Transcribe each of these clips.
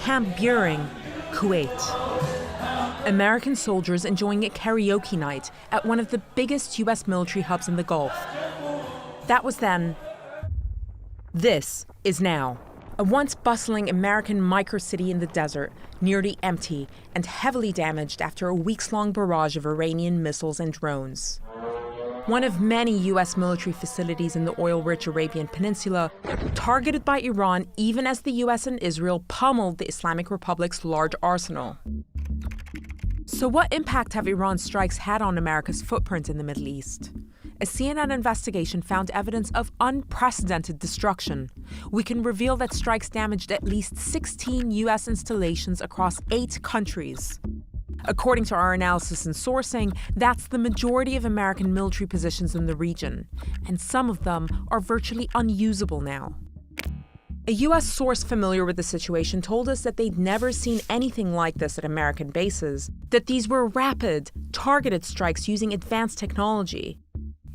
Camp Buehring, Kuwait. American soldiers enjoying a karaoke night at one of the biggest US military hubs in the Gulf. That was then. This is now. A once bustling American microcity in the desert, nearly empty and heavily damaged after a weeks-long barrage of Iranian missiles and drones. One of many US military facilities in the oil-rich Arabian Peninsula, targeted by Iran even as the US and Israel pummeled the Islamic Republic's large arsenal. So what impact have Iran's strikes had on America's footprint in the Middle East? A CNN investigation found evidence of unprecedented destruction. We can reveal that strikes damaged at least 16 US installations across 8 countries. According to our analysis and sourcing, that's the majority of American military positions in the region, and some of them are virtually unusable now. A US source familiar with the situation told us that they'd never seen anything like this at American bases, that these were rapid, targeted strikes using advanced technology.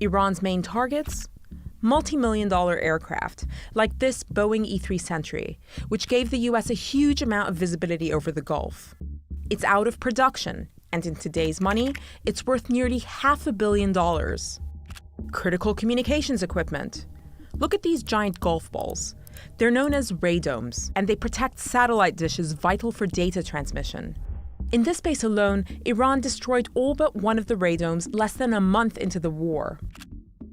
Iran's main targets? Multi-million-dollar aircraft, like this Boeing E-3 Sentry, which gave the US a huge amount of visibility over the Gulf. It's out of production, and in today's money, it's worth nearly $500 million. Critical communications equipment. Look at these giant golf balls. They're known as radomes, and they protect satellite dishes vital for data transmission. In this base alone, Iran destroyed all but one of the radomes less than a month into the war.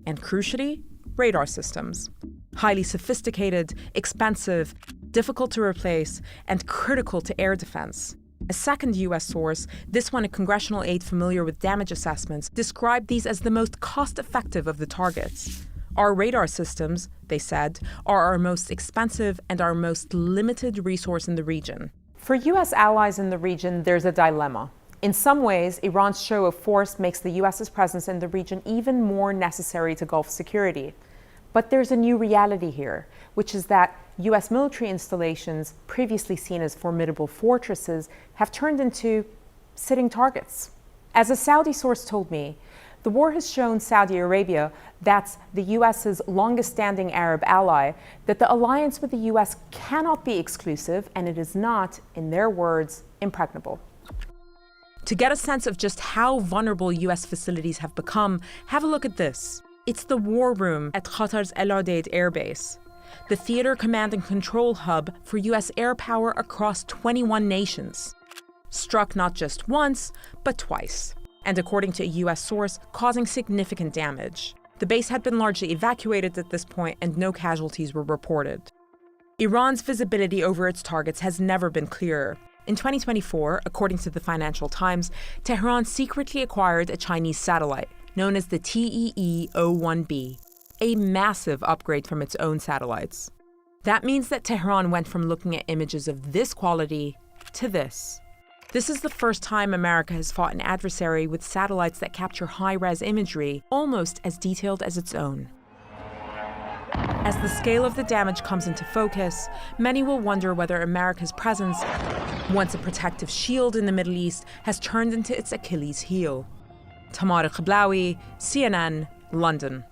And crucially, radar systems. Highly sophisticated, expensive, difficult to replace, and critical to air defense. A second US source, this one a congressional aide familiar with damage assessments, described these as the most cost-effective of the targets. Our radar systems, they said, are our most expensive and our most limited resource in the region. For US allies in the region, there's a dilemma. In some ways, Iran's show of force makes the US's presence in the region even more necessary to Gulf security. But there's a new reality here, which is that US military installations, previously seen as formidable fortresses, have turned into sitting targets. As a Saudi source told me, the war has shown Saudi Arabia, that's the US's longest-standing Arab ally, that the alliance with the US cannot be exclusive, and it is not, in their words, impregnable. To get a sense of just how vulnerable US facilities have become, have a look at this. It's the war room at Qatar's El Udeid Air Base, the theater command and control hub for US air power across 21 nations. Struck not just once, but twice. And according to a US source, causing significant damage. The base had been largely evacuated at this point and no casualties were reported. Iran's visibility over its targets has never been clearer. In 2024, according to the Financial Times, Tehran secretly acquired a Chinese satellite, known as the TEE-01B, a massive upgrade from its own satellites. That means that Tehran went from looking at images of this quality to this. This is the first time America has fought an adversary with satellites that capture high-res imagery, almost as detailed as its own. As the scale of the damage comes into focus, many will wonder whether America's presence, once a protective shield in the Middle East, has turned into its Achilles heel. Tmara, Qblaowi, CNN, London.